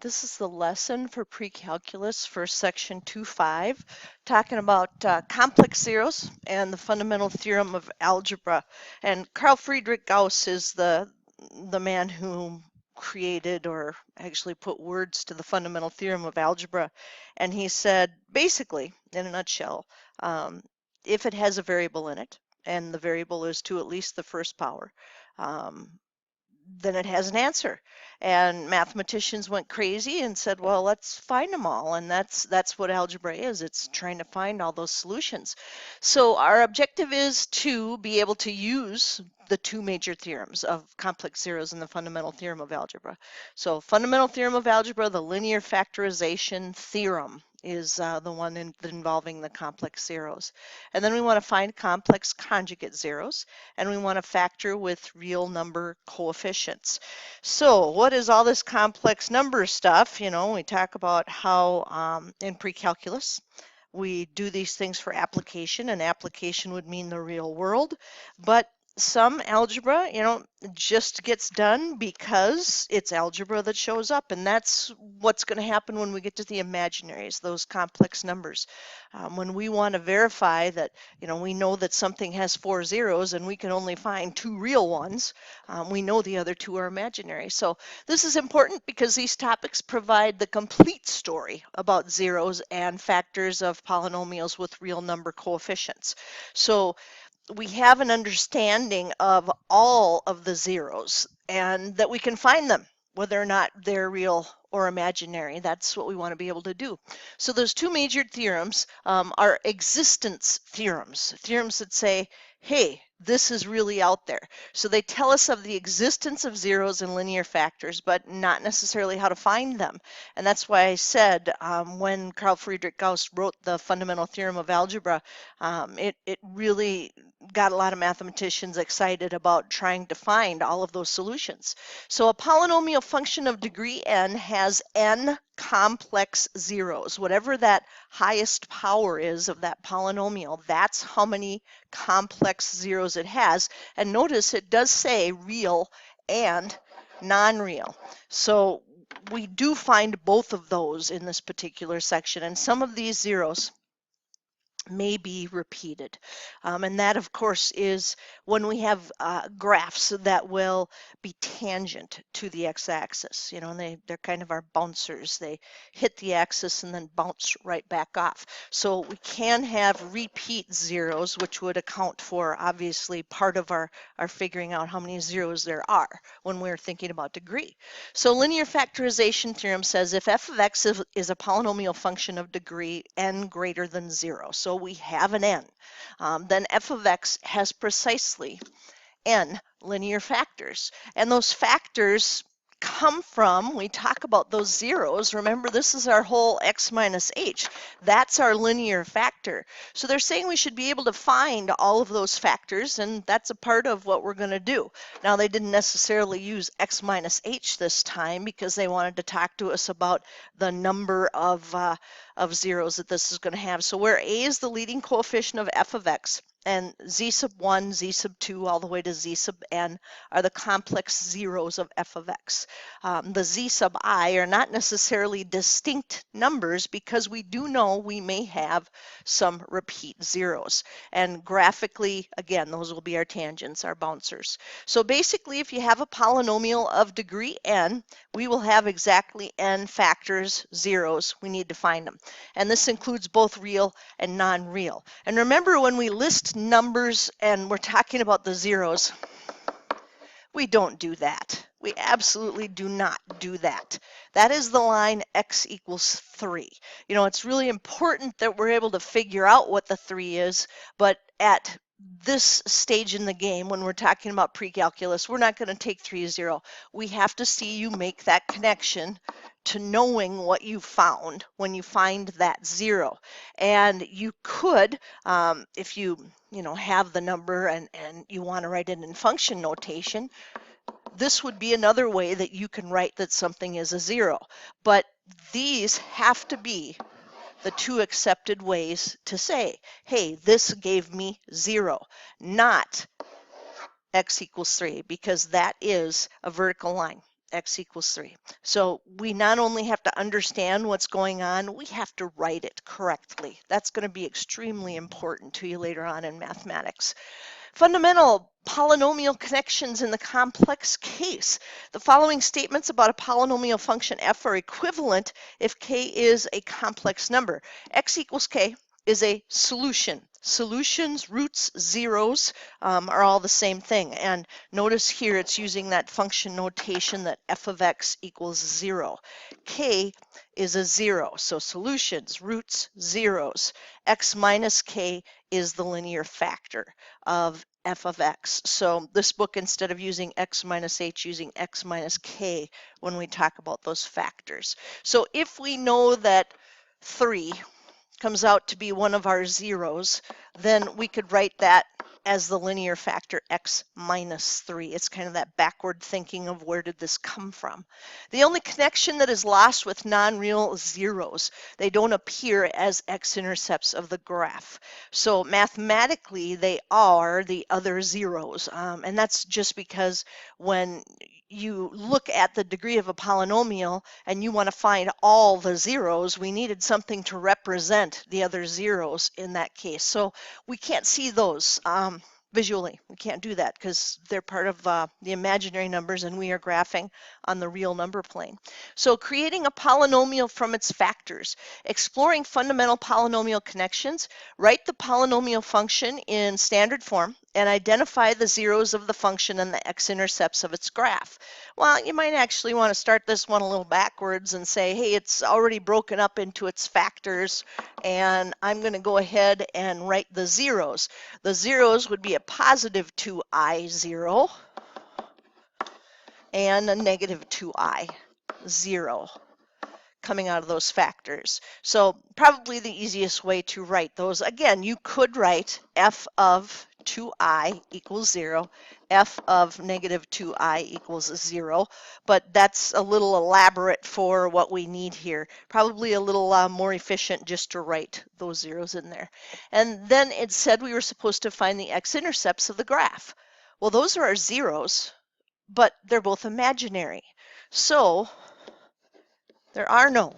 This is the lesson for pre-calculus for section 2.5, talking about complex zeros and the fundamental theorem of algebra. And Carl Friedrich Gauss is the man who created or actually put words to the fundamental theorem of algebra. And he said, basically, in a nutshell, if it has a variable in it, and the variable is to at least the first power, then it has an answer. And mathematicians went crazy and said, well, let's find them all. And that's what algebra is. It's trying to find all those solutions. So our objective is to be able to use the two major theorems of complex zeros and the fundamental theorem of algebra. So fundamental theorem of algebra, the linear factorization theorem, is the one involving the complex zeros. And then we want to find complex conjugate zeros, and we want to factor with real number coefficients. So what is all this complex number stuff? You know, we talk about how in pre-calculus, we do these things for application, and application would mean the real world, but some algebra, you know, just gets done because it's algebra that shows up, and that's what's going to happen when we get to the imaginaries, those complex numbers. When we want to verify that, you know, we know that something has 4 zeros and we can only find 2 real ones, we know the other 2 are imaginary. So this is important because these topics provide the complete story about zeros and factors of polynomials with real number coefficients. So we have an understanding of all of the zeros and that we can find them, whether or not they're real or imaginary. That's what we want to be able to do. So those two major theorems are existence theorems, theorems that say, hey, this is really out there. So they tell us of the existence of zeros and linear factors, but not necessarily how to find them. And that's why I said when Carl Friedrich Gauss wrote the fundamental theorem of algebra, it really got a lot of mathematicians excited about trying to find all of those solutions. So a polynomial function of degree n has n complex zeros. Whatever that highest power is of that polynomial, that's how many complex zeros it has. And notice it does say real and non-real. So we do find both of those in this particular section, and some of these zeros may be repeated. And that, of course, is when we have graphs that will be tangent to the x-axis. You know, and they're kind of our bouncers. They hit the axis and then bounce right back off. So we can have repeat zeros, which would account for, obviously, part of our figuring out how many zeros there are when we're thinking about degree. So linear factorization theorem says if f of x is a polynomial function of degree n greater than 0, so we have an n, then f of x has precisely n linear factors. And those factors come from, we talk about those zeros, remember this is our whole x minus h, that's our linear factor. So they're saying we should be able to find all of those factors, and that's a part of what we're going to do. Now they didn't necessarily use x minus h this time because they wanted to talk to us about the number of zeros that this is going to have. So where a is the leading coefficient of f of x, and z sub 1, z sub 2, all the way to z sub n are the complex zeros of f of x. The z sub I are not necessarily distinct numbers because we do know we may have some repeat zeros. And graphically, again, those will be our tangents, our bouncers. So basically, if you have a polynomial of degree n, we will have exactly n factors, zeros. We need to find them. And this includes both real and non-real. And remember, when we list numbers and we're talking about the zeros, we don't do that. We absolutely do not do that. That is the line x equals 3. You know, it's really important that we're able to figure out what the 3 is, but at this stage in the game, when we're talking about pre-calculus, we're not going to take 3 as 0. We have to see you make that connection to knowing what you found when you find that 0. And you could, if you have the number and you want to write it in function notation, this would be another way that you can write that something is a 0. But these have to be the two accepted ways to say, hey, this gave me 0, not x equals 3, because that is a vertical line. x equals 3. So we not only have to understand what's going on, we have to write it correctly. That's going to be extremely important to you later on in mathematics. Fundamental polynomial connections in the complex case. The following statements about a polynomial function f are equivalent if k is a complex number. X equals k is a solution. Solutions, roots, zeros are all the same thing. And notice here it's using that function notation that f of x equals 0. K is a 0. So solutions, roots, zeros. X minus k is the linear factor of f of x. So this book, instead of using x minus h, using x minus k when we talk about those factors. So if we know that 3 comes out to be one of our zeros, then we could write that as the linear factor x minus 3. It's kind of that backward thinking of where did this come from. The only connection that is lost with non-real zeros, they don't appear as x-intercepts of the graph. So mathematically, they are the other zeros. And that's just because when you look at the degree of a polynomial and you want to find all the zeros, we needed something to represent the other zeros in that case. So we can't see those visually. We can't do that because they're part of the imaginary numbers and we are graphing on the real number plane. So creating a polynomial from its factors, exploring fundamental polynomial connections, write the polynomial function in standard form and identify the zeros of the function and the x-intercepts of its graph. Well, you might actually want to start this one a little backwards and say, hey, it's already broken up into its factors, and I'm going to go ahead and write the zeros. The zeros would be a positive 2i 0 and a negative 2i 0 coming out of those factors. So probably the easiest way to write those. Again, you could write f of 2i equals 0, f of negative 2i equals 0, but that's a little elaborate for what we need here. Probably a little more efficient just to write those zeros in there. And then it said we were supposed to find the x-intercepts of the graph. Well, those are our zeros, but they're both imaginary. So there are no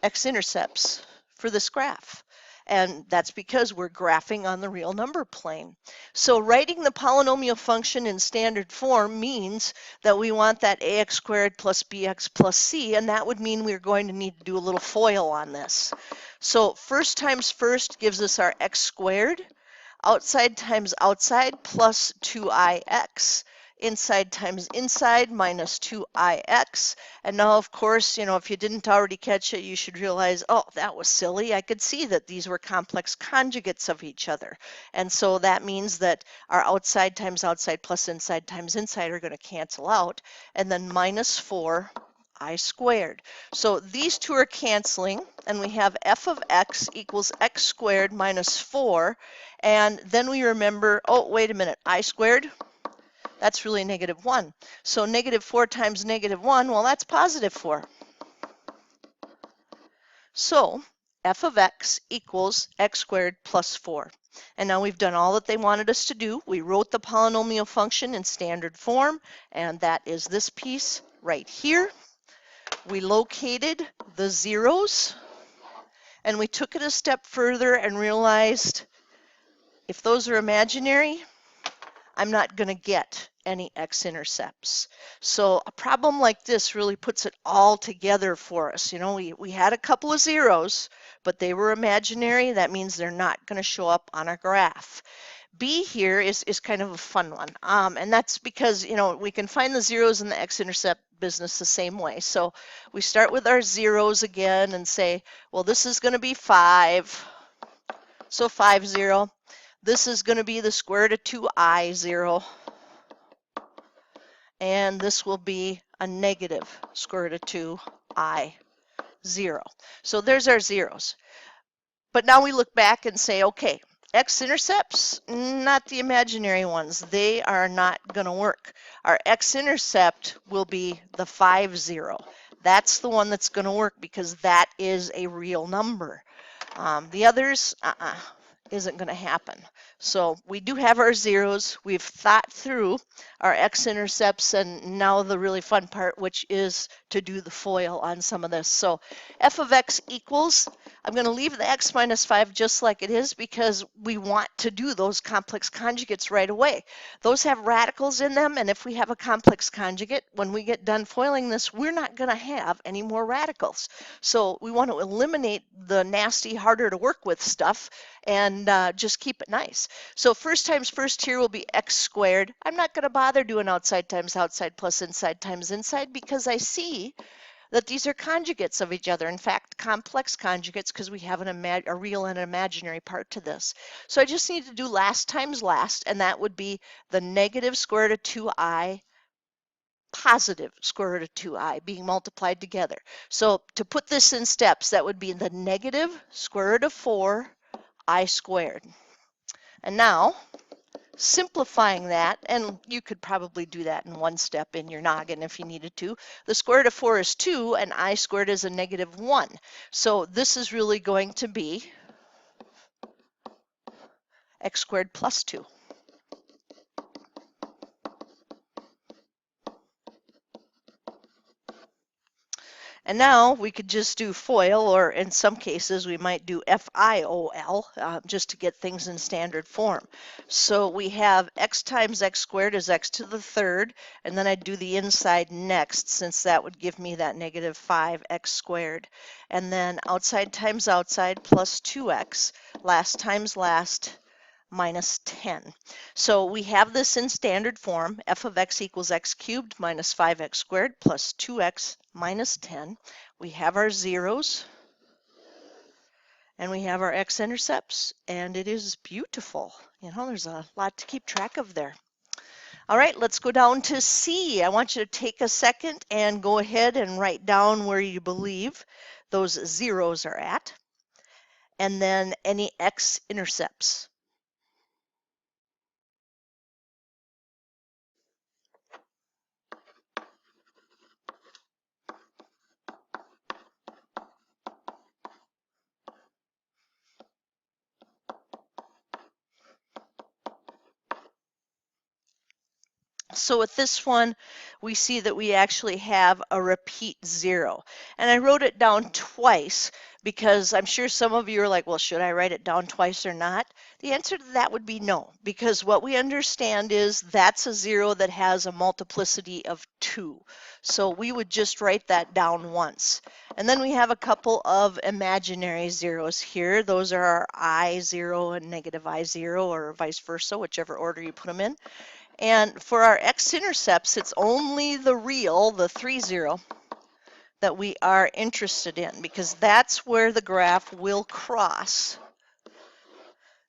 x-intercepts for this graph. And that's because we're graphing on the real number plane. So writing the polynomial function in standard form means that we want that ax squared plus bx plus c, and that would mean we're going to need to do a little FOIL on this. So first times first gives us our x squared, outside times outside plus 2ix. Inside times inside minus 2ix. And now, of course, if you didn't already catch it, you should realize, oh, that was silly. I could see that these were complex conjugates of each other. And so that means that our outside times outside plus inside times inside are going to cancel out. And then minus 4i squared. So these two are canceling, and we have f of x equals x squared minus 4. And then we remember, oh, wait a minute, I squared? That's really negative 1. So negative 4 times negative 1, well, that's positive 4. So f of x equals x squared plus 4. And now we've done all that they wanted us to do. We wrote the polynomial function in standard form, and that is this piece right here. We located the zeros, and we took it a step further and realized if those are imaginary, I'm not going to get any x-intercepts. So a problem like this really puts it all together for us. We had a couple of zeros, but they were imaginary. That means they're not going to show up on our graph. B here is kind of a fun one, and that's because we can find the zeros in the x-intercept business the same way. So we start with our zeros again and say, well, this is going to be 5, so 5, 0. This is going to be the square root of 2i 0, and this will be a negative square root of 2i 0. So there's our zeros. But now we look back and say, okay, x-intercepts, not the imaginary ones. They are not going to work. Our x-intercept will be the 5, 0. That's the one that's going to work because that is a real number. The others, isn't going to happen. So we do have our zeros. We've thought through our x-intercepts, and now the really fun part, which is to do the FOIL on some of this. So f of x equals, I'm going to leave the x minus 5 just like it is because we want to do those complex conjugates right away. Those have radicals in them, and if we have a complex conjugate, when we get done foiling this, we're not going to have any more radicals. So we want to eliminate the nasty, harder to work with stuff and just keep it nice. So first times first here will be x squared. I'm not going to bother doing outside times outside plus inside times inside because I see that these are conjugates of each other. In fact, complex conjugates because we have a real and an imaginary part to this. So I just need to do last times last, and that would be the negative square root of 2i positive square root of 2i being multiplied together. So to put this in steps, that would be the negative square root of 4i squared. And now, simplifying that, and you could probably do that in one step in your noggin if you needed to. The square root of 4 is 2, and I squared is a negative 1. So this is really going to be x squared plus 2. And now we could just do FOIL, or in some cases we might do FIOL, just to get things in standard form. So we have x times x squared is x to the third, and then I'd do the inside next, since that would give me that negative 5x squared. And then outside times outside plus 2x, last times last, minus 10. So we have this in standard form. F of x equals x cubed minus 5x squared plus 2x minus 10. We have our zeros, and we have our x-intercepts, and it is beautiful. You know, there's a lot to keep track of there. All right, let's go down to C. I want you to take a second and go ahead and write down where you believe those zeros are at, and then any x-intercepts. So with this one, we see that we actually have a repeat 0. And I wrote it down twice because I'm sure some of you are like, well, should I write it down twice or not? The answer to that would be no, because what we understand is that's a 0 that has a multiplicity of 2. So we would just write that down once. And then we have a couple of imaginary zeros here. Those are our I0 and negative I0, or vice versa, whichever order you put them in. And for our x-intercepts, it's only the real, the 3, 0, that we are interested in, because that's where the graph will cross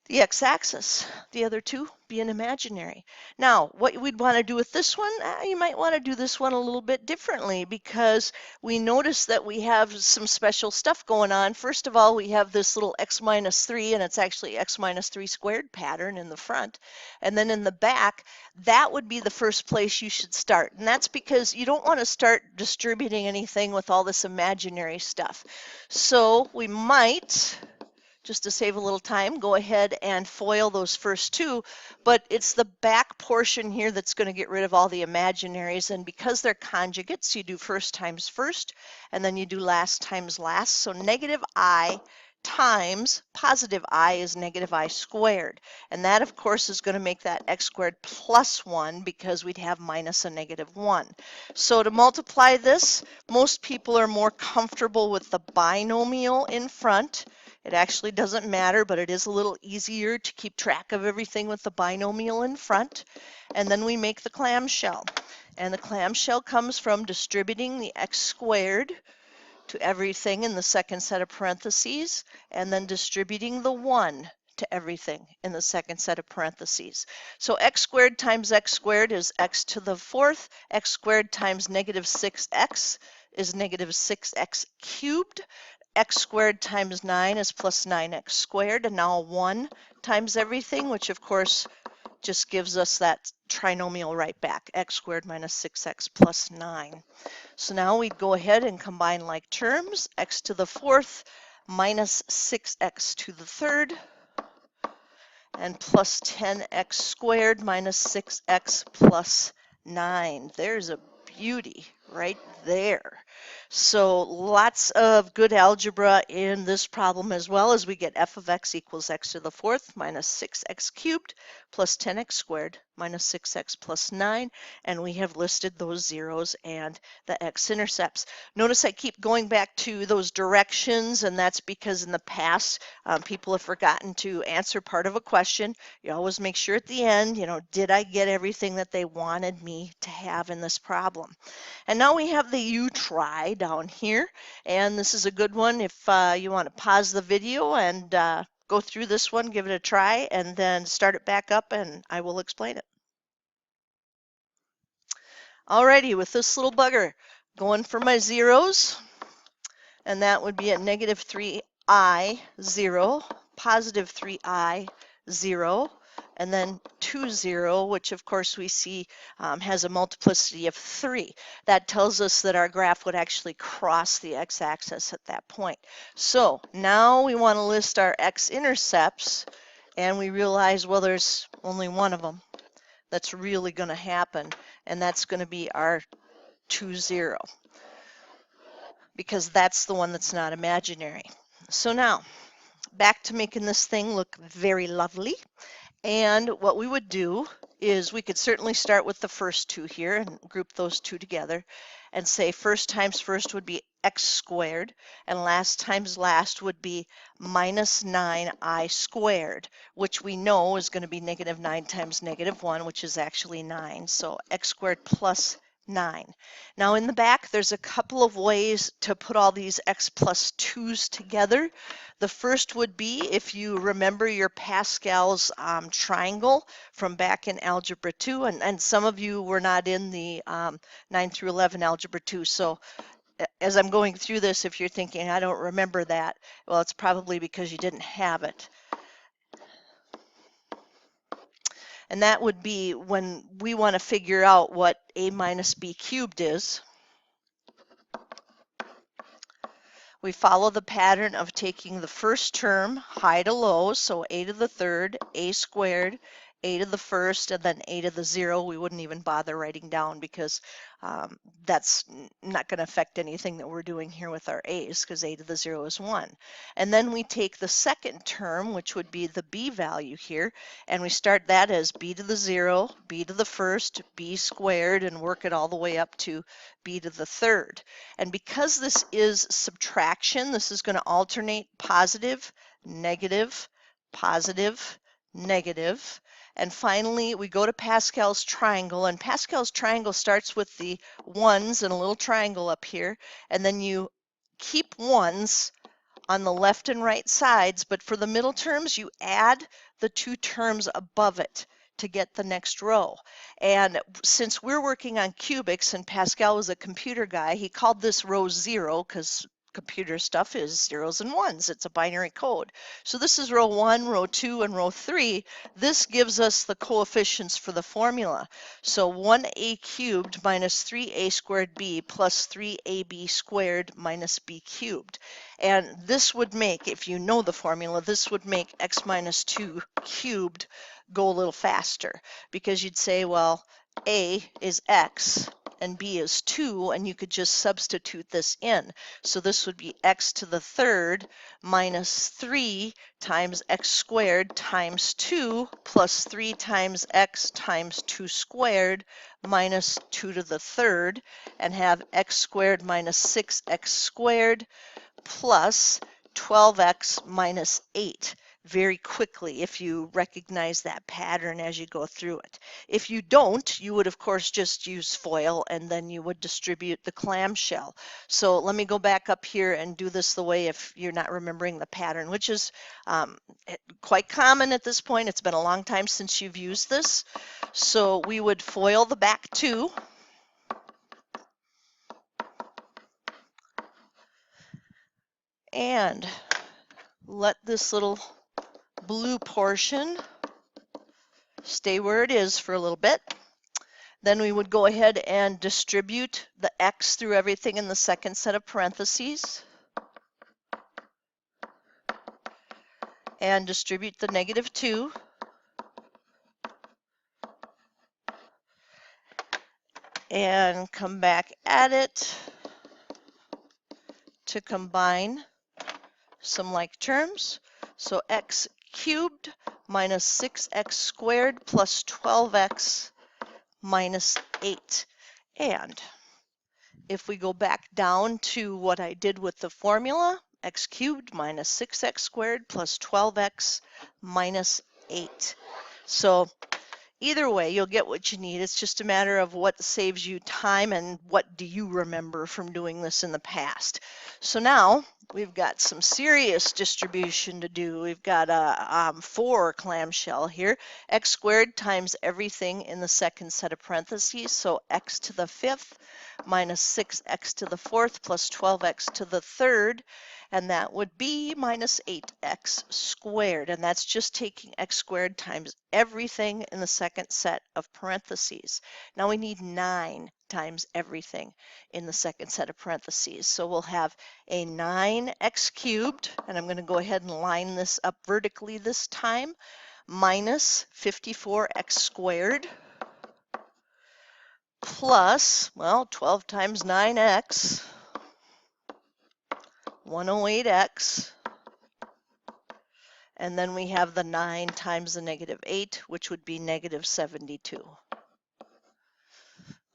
the x-axis. The other two being imaginary. Now, what we'd want to do with this one, you might want to do this one a little bit differently, because we notice that we have some special stuff going on. First of all, we have this little x minus 3, and it's actually x minus 3 squared pattern in the front. And then in the back, that would be the first place you should start. And that's because you don't want to start distributing anything with all this imaginary stuff. So we might, just to save a little time, go ahead and FOIL those first two, but it's the back portion here that's going to get rid of all the imaginaries, and because they're conjugates, you do first times first, and then you do last times last. So negative I times positive I is negative I squared, and that of course is going to make that x squared plus 1, because we'd have minus a negative 1. So to multiply this, most people are more comfortable with the binomial in front. It actually doesn't matter, but it is a little easier to keep track of everything with the binomial in front. And then we make the clamshell. And the clamshell comes from distributing the x squared to everything in the second set of parentheses, and then distributing the 1 to everything in the second set of parentheses. So x squared times x squared is x to the fourth. X squared times negative 6x is negative 6x cubed. X squared times 9 is plus 9x squared, and now 1 times everything, which of course just gives us that trinomial right back, x squared minus 6x plus 9. So now we'd go ahead and combine like terms, x to the fourth minus 6x to the third, and plus 10x squared minus 6x plus 9. There's a beauty right there. So lots of good algebra in this problem, as well as we get f of x equals x to the fourth minus 6x cubed plus 10x squared minus 6x plus 9, and we have listed those zeros and the x-intercepts. Notice I keep going back to those directions, and that's because in the past people have forgotten to answer part of a question. You always make sure at the end, did I get everything that they wanted me to have in this problem? And now we have the you try down here, and this is a good one if you want to pause the video and go through this one, give it a try, and then start it back up and I will explain it. Alrighty, with this little bugger, going for my zeros, and that would be at negative 3i, 0, positive 3i, 0, and then 2, 0, which of course we see has a multiplicity of 3. That tells us that our graph would actually cross the x-axis at that point. So now we want to list our x-intercepts, and we realize, well, there's only one of them that's really going to happen, and that's going to be our 2, 0, because that's the one that's not imaginary. So now, back to making this thing look very lovely. And what we would do is we could certainly start with the first two here and group those two together and say first times first would be x squared, and last times last would be minus 9i squared, which we know is going to be negative 9 times negative 1, which is actually 9. So x squared plus 9. Now in the back, there's a couple of ways to put all these x plus 2's together. The first would be, if you remember your Pascal's triangle from back in Algebra 2, and some of you were not in the 9 through 11 Algebra 2, so as I'm going through this, if you're thinking, I don't remember that, well, it's probably because you didn't have it. And that would be when we want to figure out what a minus b cubed is. We follow the pattern of taking the first term high to low, so a to the third, a squared, a to the first, and then a to the 0. We wouldn't even bother writing down because that's not going to affect anything that we're doing here with our a's, because a to the 0 is 1. And then we take the second term, which would be the b value here, and we start that as b to the 0, b to the first, b squared, and work it all the way up to b to the third. And because this is subtraction, this is going to alternate positive, negative, positive, negative. And finally, we go to Pascal's triangle, and Pascal's triangle starts with the ones and a little triangle up here, and then you keep ones on the left and right sides, but for the middle terms, you add the two terms above it to get the next row. And since we're working on cubics and Pascal was a computer guy, he called this row 0 because computer stuff is zeros and ones. It's a binary code. So this is row 1, row 2, and row 3. This gives us the coefficients for the formula. So 1a cubed minus 3a squared b plus 3ab squared minus b cubed. And this would make, if you know the formula, this would make x minus 2 cubed go a little faster, because you'd say, well, a is x and b is 2, and you could just substitute this in. So this would be x to the third minus 3 times x squared times 2 plus 3 times x times 2 squared minus 2 to the third, and have x squared minus 6x squared plus 12x minus 8 very quickly if you recognize that pattern as you go through it. If you don't, you would of course just use FOIL, and then you would distribute the clamshell. So let me go back up here and do this the way if you're not remembering the pattern, which is quite common at this point. It's been a long time since you've used this. So we would FOIL the back two. And let this little blue portion stay where it is for a little bit. Then we would go ahead and distribute the x through everything in the second set of parentheses, and distribute the negative 2 and come back at it to combine some like terms. So x cubed minus 6x squared plus 12x minus 8. And if we go back down to what I did with the formula, x cubed minus 6x squared plus 12x minus 8. So either way, you'll get what you need. It's just a matter of what saves you time and what do you remember from doing this in the past. So now we've got some serious distribution to do. We've got a 4 clamshell here. X squared times everything in the second set of parentheses. So x to the 5th minus 6x to the 4th plus 12x to the 3rd. And that would be minus 8x squared. And that's just taking x squared times everything in the second set of parentheses. Now we need 9 times everything in the second set of parentheses. So we'll have a 9x cubed, and I'm going to go ahead and line this up vertically this time, minus 54x squared plus, well, 12 times 9x, 108x, and then we have the 9 times the negative 8, which would be negative 72.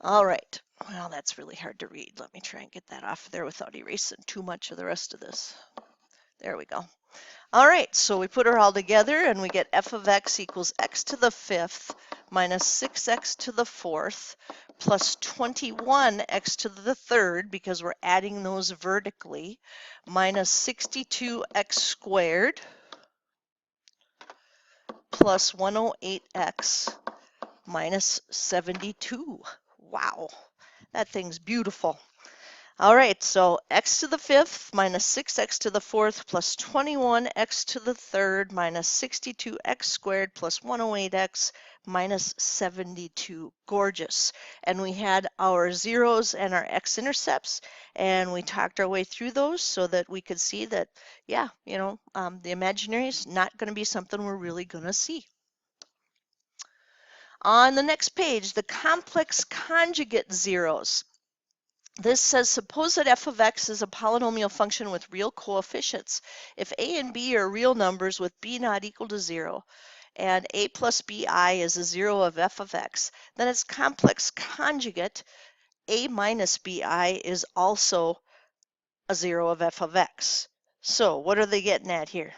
All right, well, that's really hard to read. Let me try and get that off there without erasing too much of the rest of this. There we go. All right, so we put her all together and we get f of x equals x to the 5th minus 6x to the 4th plus 21x to the 3rd, because we're adding those vertically, minus 62x squared plus 108x minus 72. Wow, that thing's beautiful. All right, so x to the 5th minus 6x to the 4th plus 21x to the 3rd minus 62x squared plus 108x minus 72. Gorgeous. And we had our zeros and our x-intercepts, and we talked our way through those so that we could see that, yeah, you know, the imaginary is not going to be something we're really going to see. On the next page, the complex conjugate zeros. This says, suppose that f of x is a polynomial function with real coefficients. If a and b are real numbers with b not equal to 0, and a plus bi is a 0 of f of x, then its complex conjugate, a minus bi, is also a 0 of f of x. So what are they getting at here?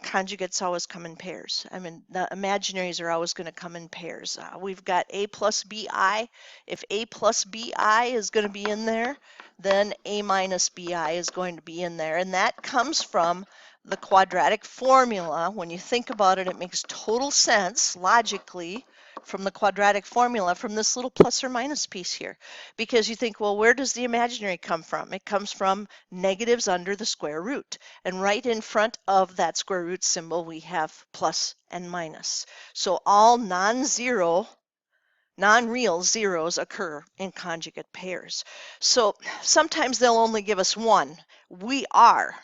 Conjugates always come in pairs. I mean, the imaginaries are always going to come in pairs. We've got a plus bi. If a plus bi is going to be in there, then a minus bi is going to be in there. And that comes from the quadratic formula. When you think about it, it makes total sense logically from the quadratic formula from this little plus or minus piece here. Because you think, well, where does the imaginary come from? It comes from negatives under the square root. And right in front of that square root symbol, we have plus and minus. So all non-zero, non-real zeros occur in conjugate pairs. So sometimes they'll only give us one. We are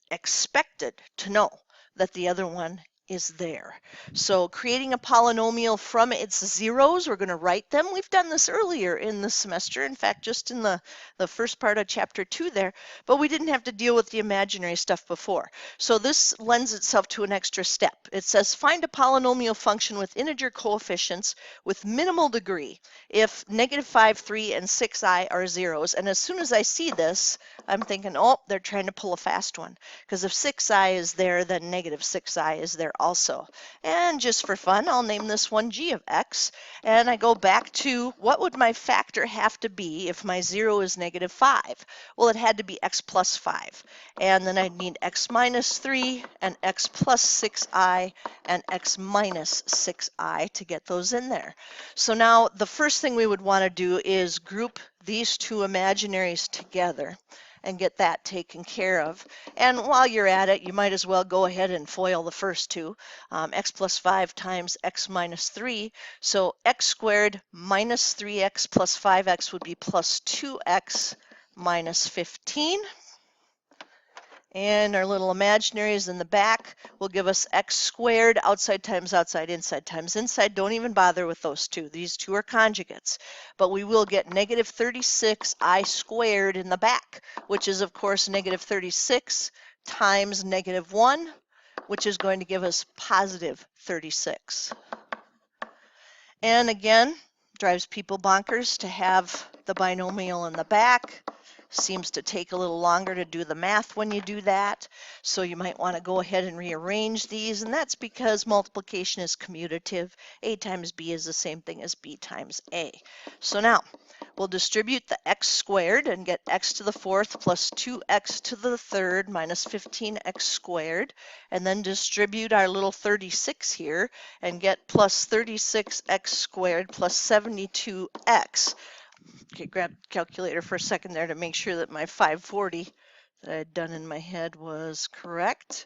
expected to know that the other one is there. So creating a polynomial from its zeros, we're going to write them. We've done this earlier in the semester, in fact, just in the first part of chapter 2 there, but we didn't have to deal with the imaginary stuff before. So this lends itself to an extra step. It says find a polynomial function with integer coefficients with minimal degree if negative 5, 3, and 6i are zeros. And as soon as I see this, I'm thinking, oh, they're trying to pull a fast one, because if 6i is there, then negative 6i is there also. And just for fun, I'll name this one g of x, and I go back to what would my factor have to be if my 0 is negative 5? Well, it had to be x plus 5, and then I'd need x minus 3 and x plus 6i and x minus 6i to get those in there. So now the first thing we would want to do is group these two imaginaries together and get that taken care of. And while you're at it, you might as well go ahead and FOIL the first two. X plus 5 times x minus 3. So x squared minus 3x plus 5x would be plus 2x minus 15. And our little imaginaries in the back will give us x squared, outside times outside, inside times inside. Don't even bother with those two. These two are conjugates. But we will get negative 36I squared in the back, which is, of course, negative 36 times negative 1, which is going to give us positive 36. And again, drives people bonkers to have the binomial in the back. Seems to take a little longer to do the math when you do that. So you might want to go ahead and rearrange these, and that's because multiplication is commutative. A times B is the same thing as B times A. So now we'll distribute the x squared and get x to the fourth plus 2x to the third minus 15x squared, and then distribute our little 36 here and get plus 36x squared plus 72x. Okay, grab the calculator for a second there to make sure that my 540 that I had done in my head was correct.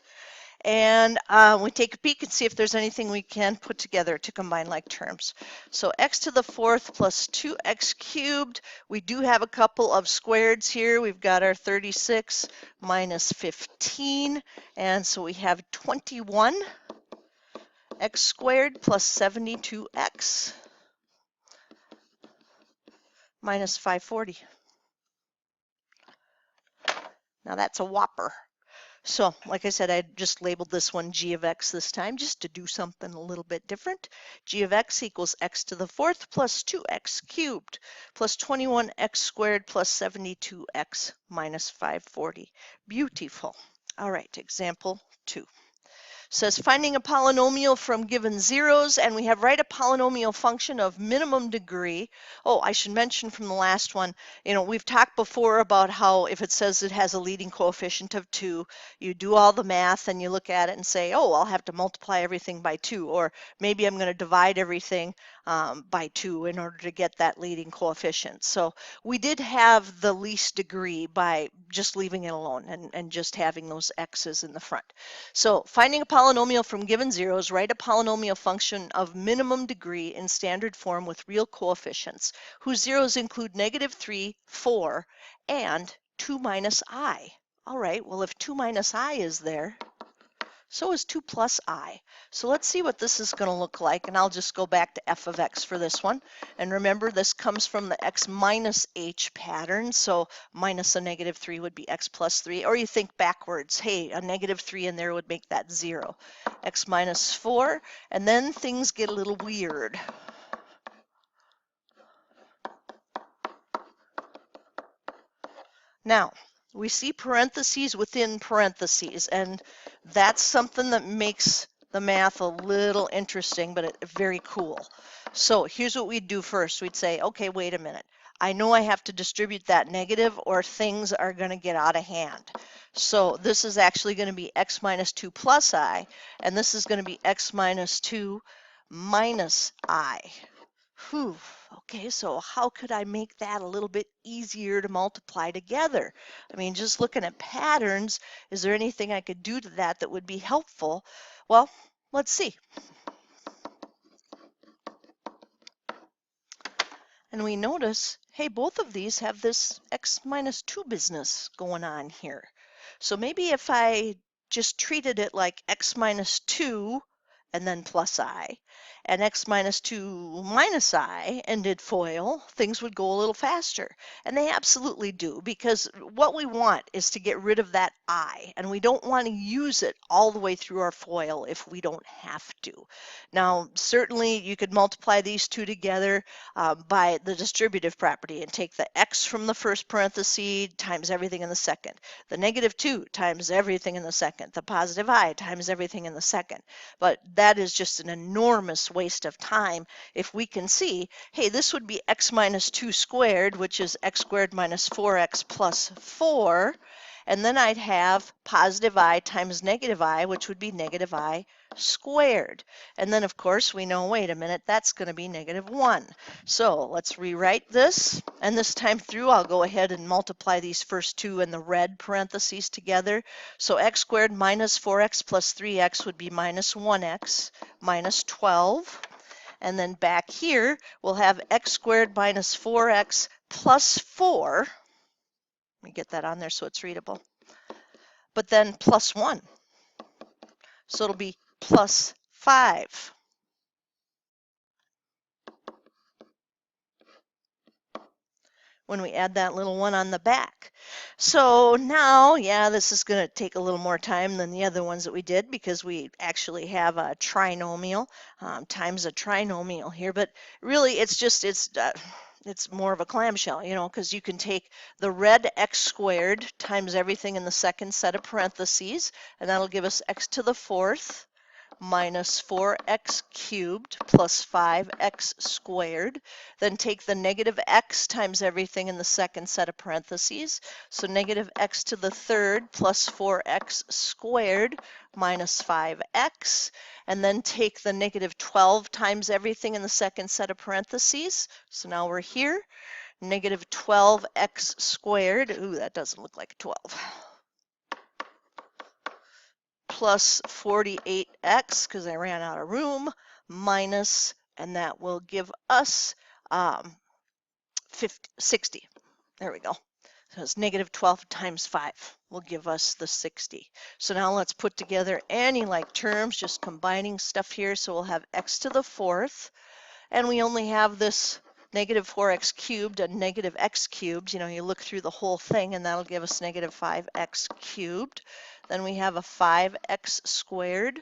And we take a peek and see if there's anything we can put together to combine like terms. So x to the fourth plus 2x cubed. We do have a couple of squareds here. We've got our 36 minus 15. And so we have 21 x squared plus 72x minus 540. Now that's a whopper. So, like I said, I just labeled this one g of x this time just to do something a little bit different. G of x equals x to the fourth plus 2x cubed plus 21x squared plus 72x minus 540. Beautiful. All right, example 2. Says finding a polynomial from given zeros, and we have write a polynomial function of minimum degree. Oh, I should mention from the last one, we've talked before about how if it says it has a leading coefficient of 2, you do all the math and you look at it and say, oh, I'll have to multiply everything by 2, or maybe I'm going to divide everything by 2 in order to get that leading coefficient. So we did have the least degree by just leaving it alone and just having those x's in the front. So finding a polynomial from given zeros, write a polynomial function of minimum degree in standard form with real coefficients, whose zeros include negative 3, 4, and 2 minus I. All right, well, if 2 minus I is there, so is 2 plus I. So let's see what this is going to look like, and I'll just go back to f of x for this one. And remember, this comes from the x minus h pattern, so minus a negative 3 would be x plus 3. Or you think backwards, hey, a negative 3 in there would make that 0. X minus 4, and then things get a little weird. Now, we see parentheses within parentheses, and that's something that makes the math a little interesting, but very cool. So here's what we'd do first. We'd say, okay, wait a minute. I know I have to distribute that negative or things are going to get out of hand. So this is actually going to be x minus 2 plus I, and this is going to be x minus 2 minus I. Whew. Okay, so how could I make that a little bit easier to multiply together? I mean, just looking at patterns, is there anything I could do to that that would be helpful? Well, let's see. And we notice, hey, both of these have this x minus 2 business going on here. So maybe if I just treated it like x minus 2 and then plus I, and x minus 2 minus I, and did FOIL, things would go a little faster. And they absolutely do, because what we want is to get rid of that I, and we don't want to use it all the way through our FOIL if we don't have to. Now, certainly you could multiply these two together by the distributive property and take the x from the first parenthesis times everything in the second, the negative 2 times everything in the second, the positive I times everything in the second. But that is just an enormous waste of time if we can see, hey, this would be x minus 2 squared, which is x squared minus 4x plus 4, and then I'd have positive I times negative I, which would be negative I squared. And then, of course, we know, wait a minute, that's going to be negative 1. So let's rewrite this, and this time through I'll go ahead and multiply these first two in the red parentheses together. So x squared minus 4x plus 3x would be minus 1x minus 12. And then back here we'll have x squared minus 4x plus 4. Let me get that on there so it's readable. but then plus 1. So it'll be plus 5. When we add that little one on the back. So now, yeah, this is going to take a little more time than the other ones that we did because we actually have a trinomial times a trinomial here, but really it's more of a clamshell, you know, because you can take the red x squared times everything in the second set of parentheses, and that'll give us x to the fourth minus 4x cubed plus 5x squared. Then take the negative x times everything in the second set of parentheses. So negative x to the third plus 4x squared minus 5x. And then take the negative 12 times everything in the second set of parentheses. So now we're here. Negative 12x squared. Ooh, that doesn't look like 12. Plus 48x, because I ran out of room, minus, and that will give us 60. There we go. So it's negative 12 times 5 will give us the 60. So now let's put together any like terms, just combining stuff here. So we'll have x to the fourth, and we only have this negative 4x cubed and negative x cubed. You know, you look through the whole thing, and that'll give us negative 5x cubed. Then we have a 5x squared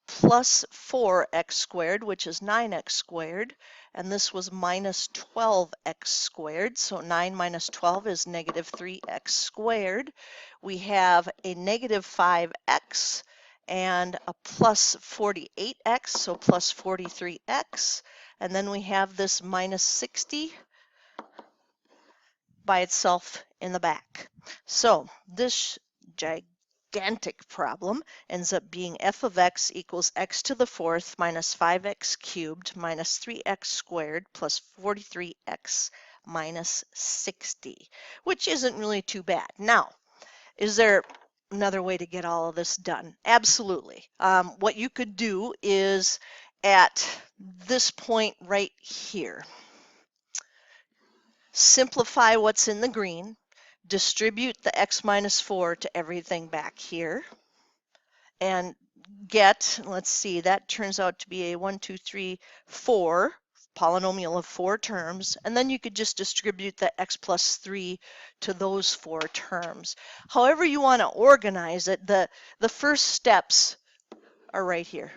plus 4x squared, which is 9x squared, and this was minus 12x squared, so 9 minus 12 is negative 3x squared. We have a negative 5x and a plus 48x, so plus 43x, and then we have this minus 60 by itself in the back. So this gigantic problem ends up being f of x equals x to the fourth minus 5x cubed minus 3x squared plus 43x minus 60, which isn't really too bad. Now, is there another way to get all of this done? Absolutely. What you could do is at this point right here, simplify what's in the green, distribute the x minus 4 to everything back here, and get, let's see, that turns out to be a 1, 2, 3, 4 polynomial of 4 terms, and then you could just distribute the x plus 3 to those 4 terms. However you want to organize it, the first steps are right here.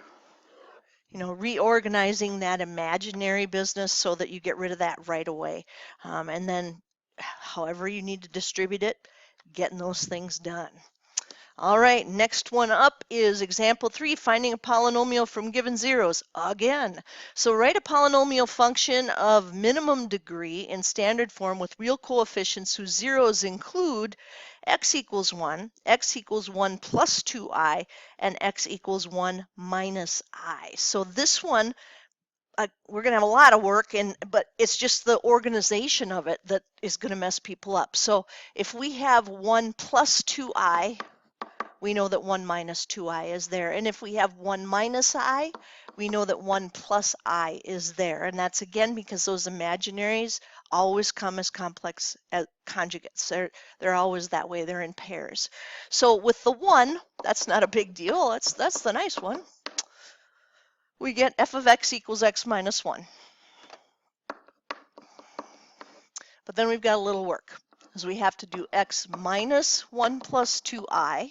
You know, reorganizing that imaginary business so that you get rid of that right away. And then however you need to distribute it, getting those things done. All right, next one up is example 3, finding a polynomial from given zeros again. So write a polynomial function of minimum degree in standard form with real coefficients whose zeros include x equals 1, x equals 1 plus 2i, and x equals 1 minus I. So this one, we're going to have a lot of work, but it's just the organization of it that is going to mess people up. So if we have 1 plus 2i, we know that 1 minus 2i is there. And if we have 1 minus I, we know that 1 plus I is there. And that's again because those imaginaries always come as complex conjugates. They're always that way. They're in pairs. So with the 1, that's not a big deal. That's the nice one. We get f of x equals x minus 1. But then we've got a little work, because we have to do x minus 1 plus 2i,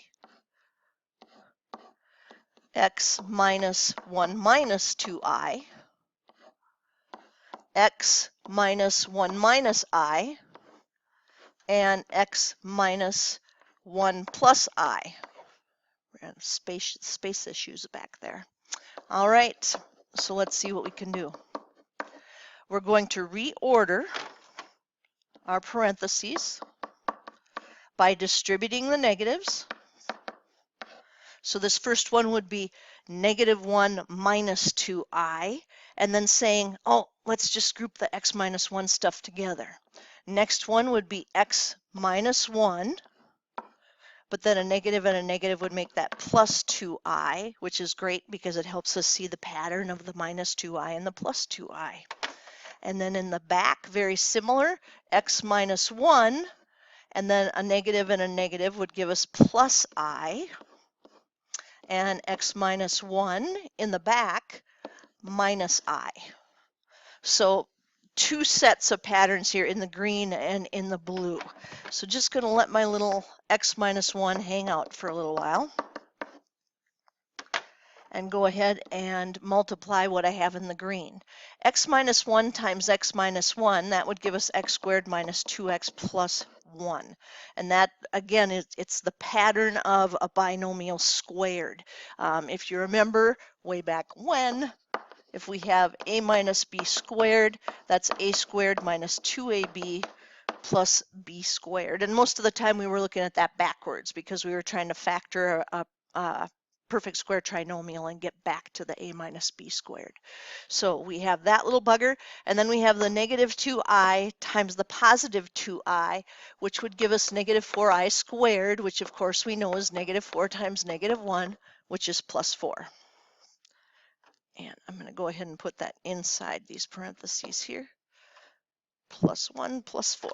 x minus 1 minus 2i, x minus 1 minus I, and x minus 1 plus I. We're having space issues back there. All right, so let's see what we can do. We're going to reorder our parentheses by distributing the negatives. So this first one would be negative 1 minus 2i, and then saying, oh, let's just group the x minus 1 stuff together. Next one would be x minus 1, but then a negative and a negative would make that plus 2i, which is great because it helps us see the pattern of the minus 2i and the plus 2i. And then in the back, very similar, x minus 1, and then a negative would give us plus I, and x minus 1 in the back minus I. So two sets of patterns here in the green and in the blue. So just going to let my little x minus 1 hang out for a little while and go ahead and multiply what I have in the green. X minus 1 times x minus 1, that would give us x squared minus 2x plus 1. And that, again, it's the pattern of a binomial squared. If you remember way back when, if we have a minus b squared, that's a squared minus 2ab plus b squared. And most of the time we were looking at that backwards because we were trying to factor a perfect square trinomial and get back to the a minus b squared. So we have that little bugger, and then we have the negative 2i times the positive 2i, which would give us negative 4i squared, which of course we know is negative 4 times negative 1, which is plus 4. And I'm going to go ahead and put that inside these parentheses here. Plus 1 plus 4.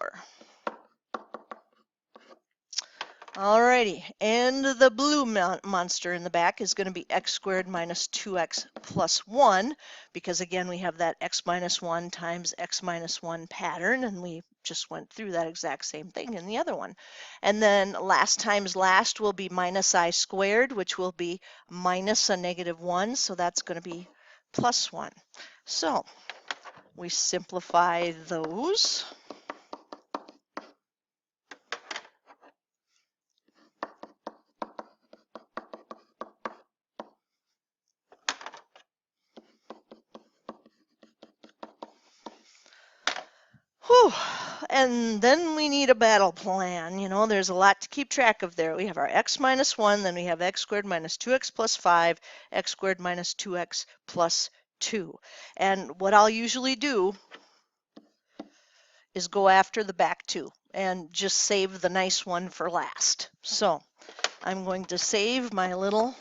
Alrighty, and the blue monster in the back is going to be x squared minus 2x plus 1, because again we have that x minus 1 times x minus 1 pattern, and we just went through that exact same thing in the other one. And then last times last will be minus I squared, which will be minus a negative 1, so that's going to be plus 1. So we simplify those. Whew. And then we need a battle plan. You know, there's a lot to keep track of there. We have our x minus 1, then we have x squared minus 2x plus 5, x squared minus 2x plus 2. And what I'll usually do is go after the back two and just save the nice one for last. So I'm going to save my little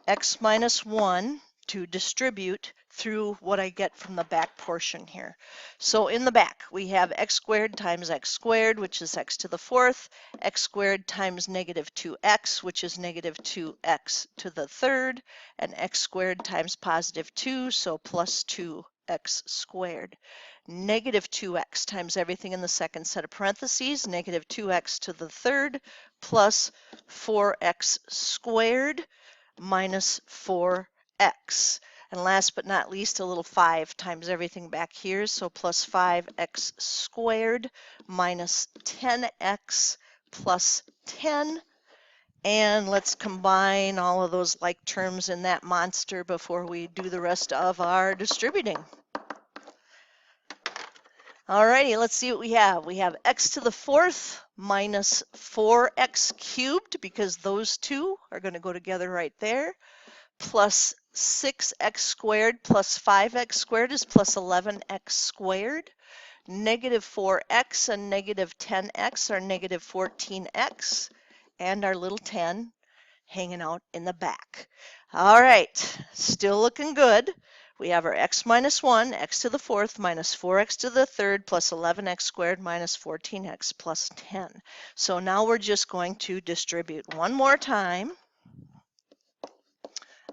x minus 1 to distribute through what I get from the back portion here. So in the back, we have x squared times x squared, which is x to the 4th, x squared times negative 2x, which is negative 2x to the 3rd, and x squared times positive 2, so plus 2x squared. Negative 2x times everything in the second set of parentheses, negative 2x to the 3rd, plus 4x squared, minus 4x. And last but not least, a little 5 times everything back here, so plus 5x squared minus 10x plus 10. And let's combine all of those like terms in that monster before we do the rest of our distributing. Alrighty, let's see what we have. We have x to the 4th minus 4x cubed, because those two are going to go together right there, plus 6x squared plus 5x squared is plus 11x squared. Negative 4x and negative 10x are negative 14x, and our little 10 hanging out in the back. All right, still looking good. We have our x minus 1, x to the 4th minus 4x to the 3rd plus 11x squared minus 14x plus 10. So now we're just going to distribute one more time,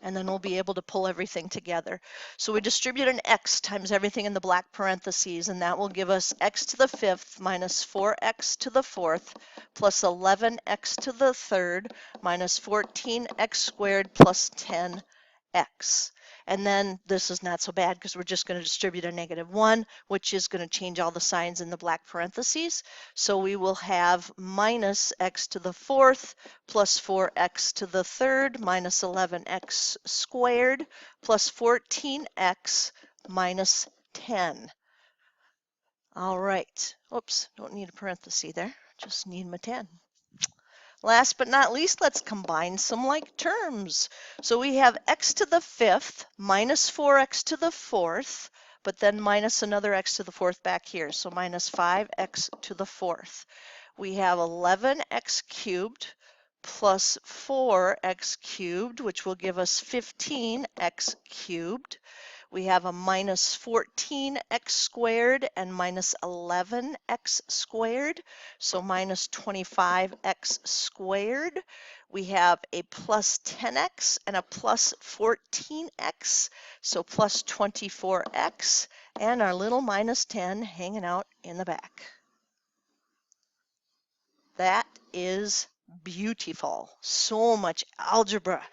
and then we'll be able to pull everything together. So we distribute an x times everything in the black parentheses, and that will give us x to the 5th minus 4x to the 4th plus 11x to the 3rd minus 14x squared plus 10x. And then this is not so bad because we're just going to distribute a negative 1, which is going to change all the signs in the black parentheses. So we will have minus x to the 4th plus 4x to the 3rd minus 11x squared plus 14x minus 10. All right. Oops, don't need a parenthesis there. Just need my 10. Last but not least, let's combine some like terms. So we have x to the 5th minus 4x to the 4th, but then minus another x to the 4th back here, so minus 5x to the 4th. We have 11x cubed plus 4x cubed, which will give us 15x cubed. We have a minus 14x squared and minus 11x squared, so minus 25x squared. We have a plus 10x and a plus 14x, so plus 24x, and our little minus 10 hanging out in the back. That is beautiful. So much algebra.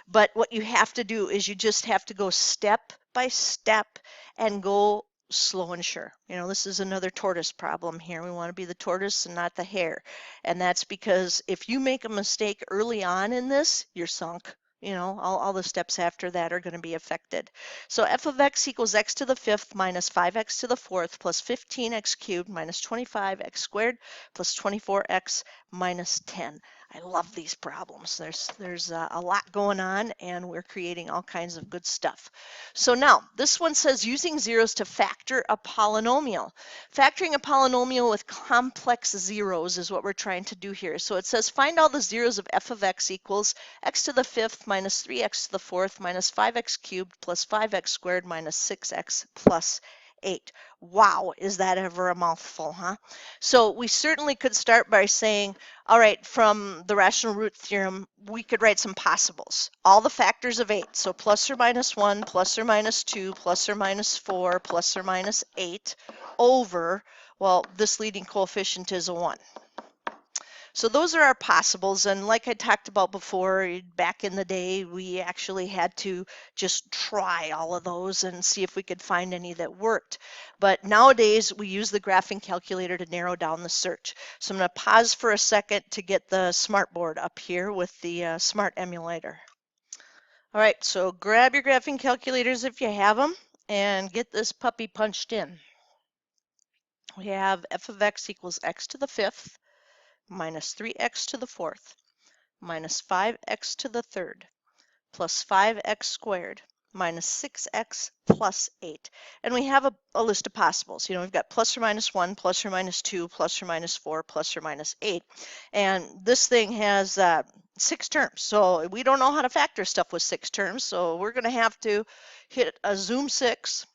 But what you have to do is you just have to go step by step and go slow and sure. You know, this is another tortoise problem here. We want to be the tortoise and not the hare. And that's because if you make a mistake early on in this, you're sunk. You know, all the steps after that are going to be affected. So f of x equals x to the fifth minus 5x to the fourth plus 15x cubed minus 25x squared plus 24x minus 10. I love these problems. There's a lot going on, and we're creating all kinds of good stuff. So now, this one says using zeros to factor a polynomial. Factoring a polynomial with complex zeros is what we're trying to do here. So it says find all the zeros of f of x equals x to the fifth minus 3x to the fourth minus 5x cubed plus 5x squared minus 6x plus 8. Wow, is that ever a mouthful, huh? So we certainly could start by saying, all right, from the rational root theorem, we could write some possibles. All the factors of 8, so plus or minus 1, plus or minus 2, plus or minus 4, plus or minus 8, over, well, this leading coefficient is a 1. So those are our possibles, and like I talked about before, back in the day, we actually had to just try all of those and see if we could find any that worked. But nowadays, we use the graphing calculator to narrow down the search. So I'm going to pause for a second to get the smartboard up here with the smart emulator. All right, so grab your graphing calculators if you have them and get this puppy punched in. We have f of x equals x to the fifth minus 3x to the fourth minus 5x to the third plus 5x squared minus 6x plus 8. And we have a list of possibles. You know, we've got plus or minus 1, plus or minus 2, plus or minus 4, plus or minus 8. And this thing has 6 terms. So we don't know how to factor stuff with 6 terms. So we're going to have to hit a zoom 6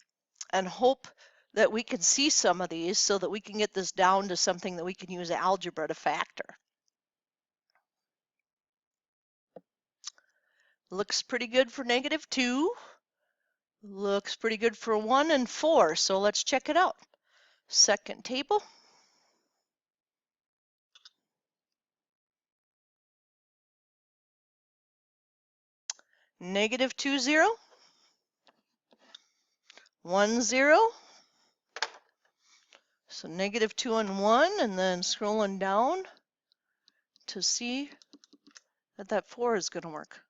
and hope that we can see some of these so that we can get this down to something that we can use algebra to factor. Looks pretty good for -2. Looks pretty good for 1 and 4. So let's check it out. Second table. -2, 0. 1, 0. So -2 and 1, and then scrolling down to see that 4 is going to work.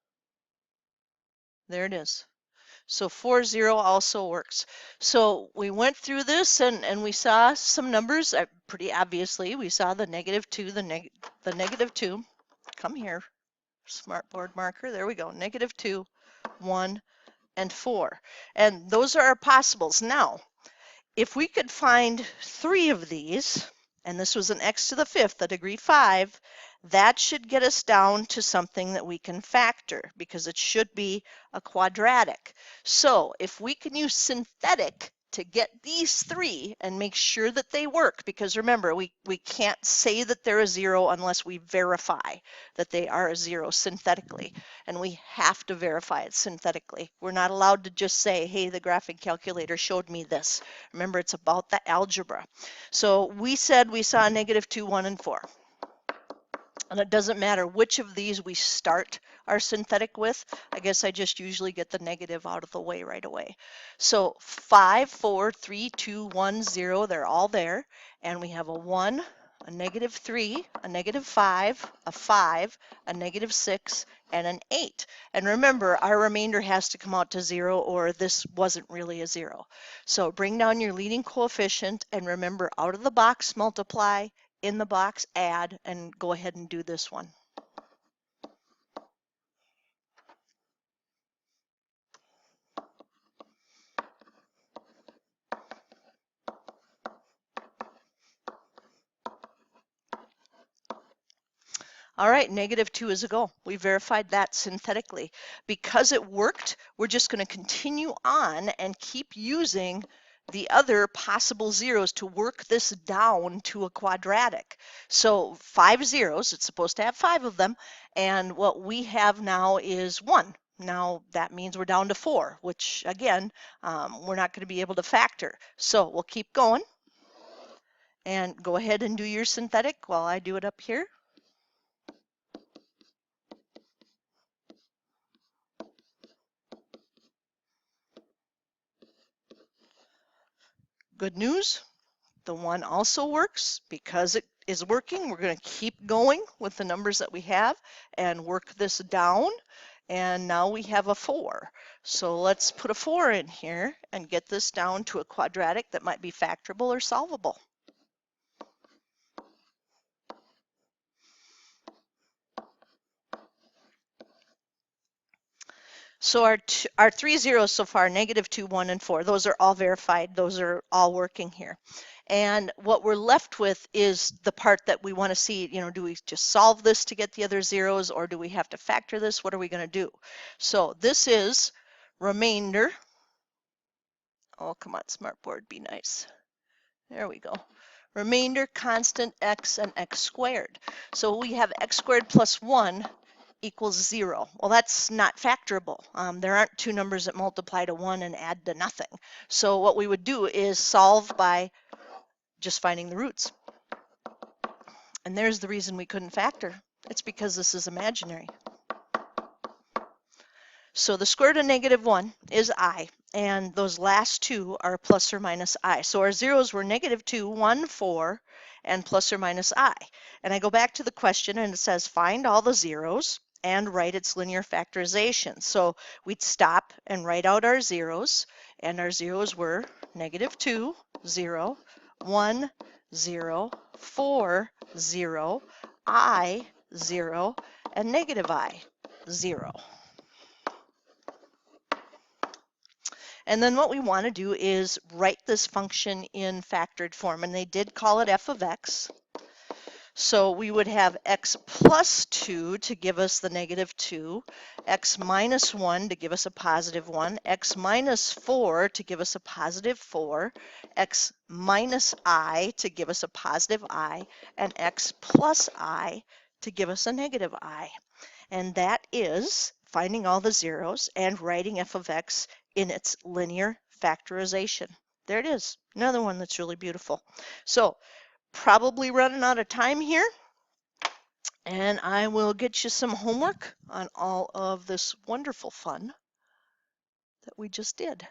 There it is. So 4, 0 also works. So we went through this and we saw some numbers. Pretty obviously, we saw the -2, the -2. Come here, smartboard marker. There we go. -2, 1, and 4. And those are our possibles. Now, if we could find 3 of these, and this was an x to the fifth, a degree 5, that should get us down to something that we can factor because it should be a quadratic. So if we can use synthetic to get these 3 and make sure that they work, because remember, we can't say that they're a 0 unless we verify that they are a 0 synthetically, and we have to verify it synthetically. We're not allowed to just say, hey, the graphing calculator showed me this. Remember, it's about the algebra. So we said we saw -2, 1, and 4. And it doesn't matter which of these we start our synthetic with. I guess I just usually get the negative out of the way right away. So 5, 4, 3, 2, 1, 0, they're all there. And we have a 1, a -3, a -5, a 5, a -6, and an 8. And remember, our remainder has to come out to 0 or this wasn't really a 0. So bring down your leading coefficient and remember, out of the box multiply, in the box add, and go ahead and do this one. All right, -2 is a go. We verified that synthetically. Because it worked, we're just going to continue on and keep using the other possible zeros to work this down to a quadratic. So 5 zeros, it's supposed to have 5 of them, and what we have now is 1. Now that means we're down to 4, which again, we're not going to be able to factor. So we'll keep going and go ahead and do your synthetic while I do it up here. Good news, the 1 also works. Because it is working, we're going to keep going with the numbers that we have and work this down. And now we have a 4. So let's put a 4 in here and get this down to a quadratic that might be factorable or solvable. So our 3 zeros so far, -2, 1, and 4, those are all verified. Those are all working here. And what we're left with is the part that we want to see, do we just solve this to get the other zeros, or do we have to factor this? What are we going to do? So this is remainder. Oh, come on, Smartboard, be nice. There we go. Remainder constant x and x squared. So we have x squared plus 1 equals 0. Well, that's not factorable. There aren't two numbers that multiply to 1 and add to nothing. So what we would do is solve by just finding the roots. And there's the reason we couldn't factor. It's because this is imaginary. So the square root of -1 is I, and those last two are plus or minus I. So our zeros were -2, 1, 4, and plus or minus I. And I go back to the question and it says find all the zeros and write its linear factorization. So we'd stop and write out our zeros, and our zeros were -2, 0, 1, 0, 4, 0, I, 0, and -I, 0. And then what we want to do is write this function in factored form, and they did call it f of x. So we would have x plus 2 to give us the -2, x minus 1 to give us a positive 1, x minus 4 to give us a positive 4, x minus I to give us a positive I, and x plus I to give us a negative I. And that is finding all the zeros and writing f of x in its linear factorization. There it is, another one that's really beautiful. So probably running out of time here, and I will get you some homework on all of this wonderful fun that we just did.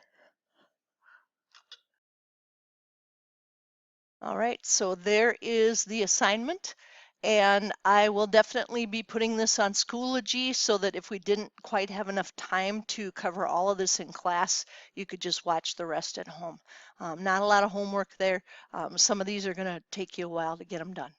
All right, so there is the assignment, and I will definitely be putting this on Schoology so that if we didn't quite have enough time to cover all of this in class, you could just watch the rest at home. Not a lot of homework there. Some of these are going to take you a while to get them done.